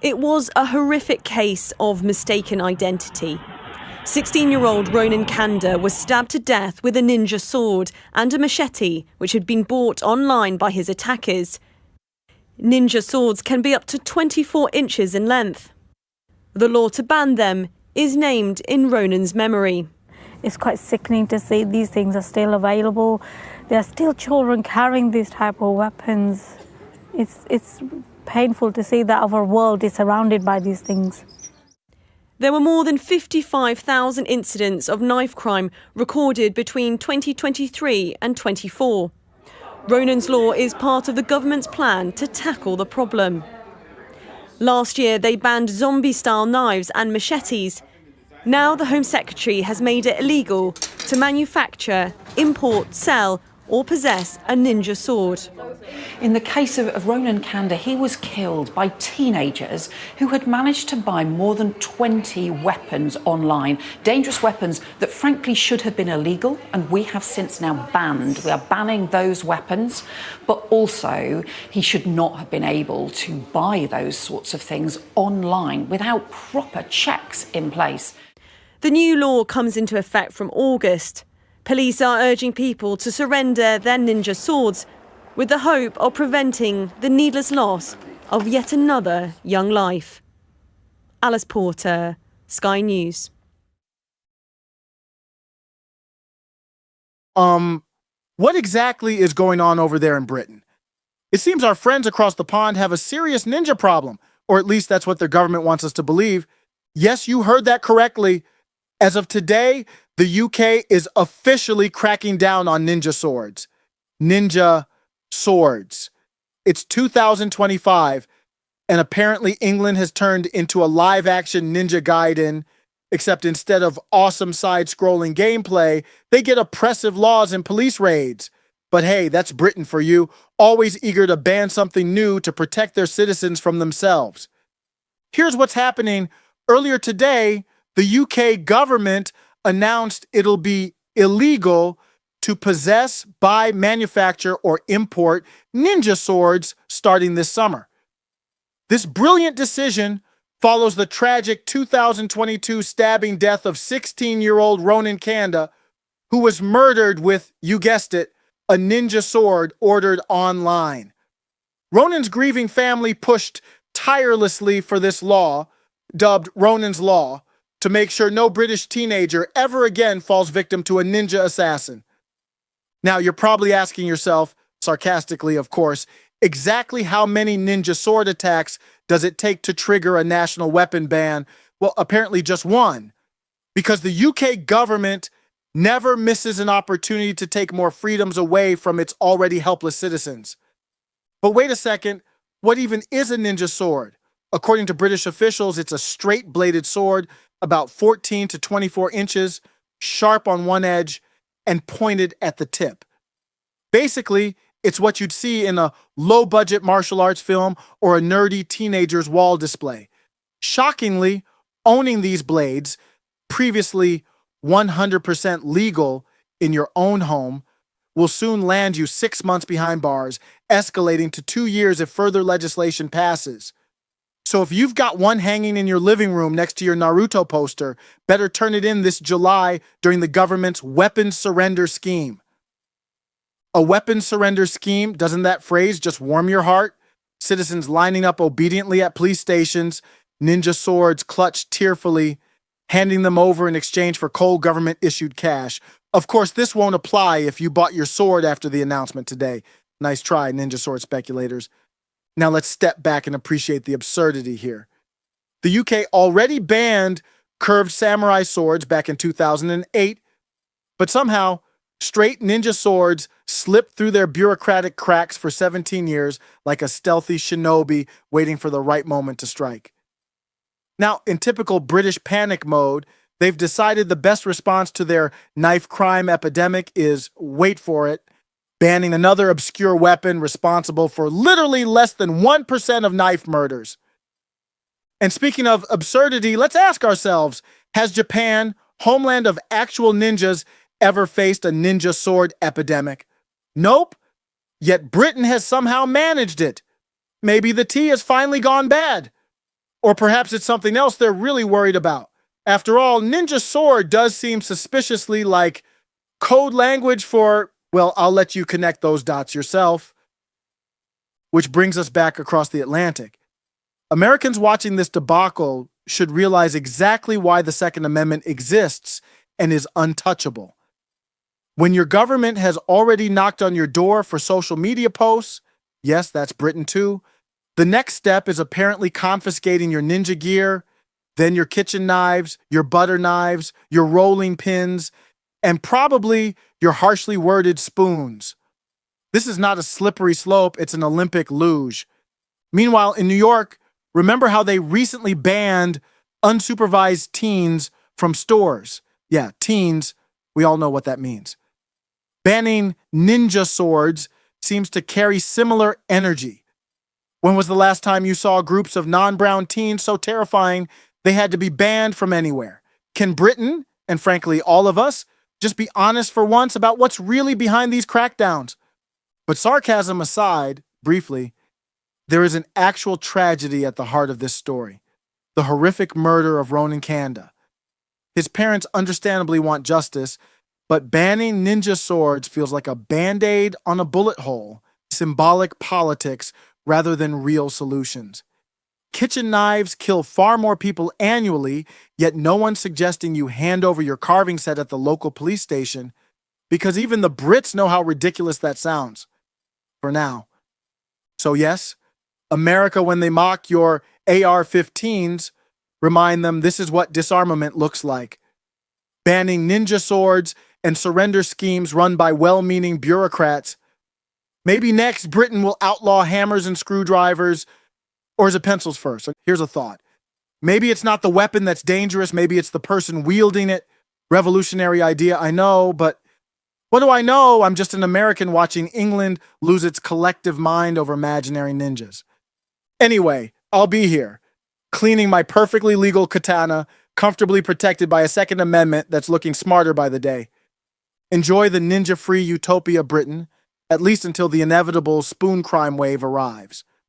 It was a horrific case of mistaken identity. 16-year-old Ronan Kanda was stabbed to death with a ninja sword and a machete, which had been bought online by his attackers. Ninja swords can be up to 24 inches in length. The law to ban them is named in Ronan's memory. It's quite sickening to see these things are still available. There are still children carrying these type of weapons. It's painful to see that our world is surrounded by these things. There were more than 55,000 incidents of knife crime recorded between 2023 and 24. Ronan's law is part of the government's plan to tackle the problem. Last year, they banned zombie-style knives and machetes. Now the Home Secretary has made it illegal to manufacture, import, sell or possess a ninja sword. In the case of Ronan Kanda, he was killed by teenagers who had managed to buy more than 20 weapons online. Dangerous weapons that frankly should have been illegal, and we have since now banned. We are banning those weapons, but also he should not have been able to buy those sorts of things online without proper checks in place. The new law comes into effect from August. Police are urging people to surrender their ninja swords with the hope of preventing the needless loss of yet another young life. Alice Porter, Sky News. What exactly is going on over there in Britain? It seems our friends across the pond have a serious ninja problem, or at least that's what their government wants us to believe. Yes, you heard that correctly. As of today, the UK is officially cracking down on ninja swords. Ninja swords. It's 2025, and apparently England has turned into a live-action Ninja Gaiden, except instead of awesome side-scrolling gameplay, they get oppressive laws and police raids. But hey, that's Britain for you, always eager to ban something new to protect their citizens from themselves. Here's what's happening. Earlier today, the UK government announced it'll be illegal to possess, buy, manufacture, or import ninja swords starting this summer. This brilliant decision follows the tragic 2022 stabbing death of 16-year-old Ronan Kanda, who was murdered with, you guessed it, a ninja sword ordered online. Ronan's grieving family pushed tirelessly for this law, dubbed Ronan's Law, to make sure no British teenager ever again falls victim to a ninja assassin. Now, you're probably asking yourself, sarcastically of course, exactly how many ninja sword attacks does it take to trigger a national weapon ban? Well, apparently just one, because the UK government never misses an opportunity to take more freedoms away from its already helpless citizens. But wait a second, what even is a ninja sword? According to British officials, it's a straight-bladed sword about 14 to 24 inches, sharp on one edge, and pointed at the tip. Basically, it's what you'd see in a low-budget martial arts film or a nerdy teenager's wall display. Shockingly, owning these blades, previously 100% legal in your own home, will soon land you 6 months behind bars, escalating to 2 years if further legislation passes. So if you've got one hanging in your living room next to your Naruto poster, better turn it in this July during the government's weapons surrender scheme. A weapons surrender scheme, doesn't that phrase just warm your heart? Citizens lining up obediently at police stations, ninja swords clutched tearfully, handing them over in exchange for cold government-issued cash. Of course, this won't apply if you bought your sword after the announcement today. Nice try, ninja sword speculators. Now let's step back and appreciate the absurdity here. The UK already banned curved samurai swords back in 2008, but somehow straight ninja swords slipped through their bureaucratic cracks for 17 years like a stealthy shinobi waiting for the right moment to strike. Now, in typical British panic mode, they've decided the best response to their knife crime epidemic is, wait for it, banning another obscure weapon responsible for literally less than 1% of knife murders. And speaking of absurdity, let's ask ourselves, has Japan, homeland of actual ninjas, ever faced a ninja sword epidemic? Nope. Yet Britain has somehow managed it. Maybe the tea has finally gone bad. Or perhaps it's something else they're really worried about. After all, ninja sword does seem suspiciously like code language for, well, I'll let you connect those dots yourself. Which brings us back across the Atlantic. Americans watching this debacle should realize exactly why the Second Amendment exists and is untouchable. When your government has already knocked on your door for social media posts, yes, that's Britain too, the next step is apparently confiscating your ninja gear, then your kitchen knives, your butter knives, your rolling pins, and probably your harshly worded spoons. This is not a slippery slope, it's an Olympic luge. Meanwhile, in New York, remember how they recently banned unsupervised teens from stores? Yeah, teens, we all know what that means. Banning ninja swords seems to carry similar energy. When was the last time you saw groups of non-brown teens so terrifying they had to be banned from anywhere? Can Britain, and frankly all of us, just be honest for once about what's really behind these crackdowns? But sarcasm aside, briefly, there is an actual tragedy at the heart of this story. The horrific murder of Ronan Kanda. His parents understandably want justice, but banning ninja swords feels like a band-aid on a bullet hole, symbolic politics rather than real solutions. Kitchen knives kill far more people annually, yet no one's suggesting you hand over your carving set at the local police station, because even the Brits know how ridiculous that sounds. For now. So yes, America, when they mock your AR-15s, remind them this is what disarmament looks like. Banning ninja swords and surrender schemes run by well-meaning bureaucrats. Maybe next Britain will outlaw hammers and screwdrivers, or is it pencils first? Here's a thought. Maybe it's not the weapon that's dangerous, maybe it's the person wielding it. Revolutionary idea, I know, but what do I know? I'm just an American watching England lose its collective mind over imaginary ninjas. Anyway, I'll be here, cleaning my perfectly legal katana, comfortably protected by a Second Amendment that's looking smarter by the day. Enjoy the ninja-free utopia, Britain, at least until the inevitable spoon crime wave arrives.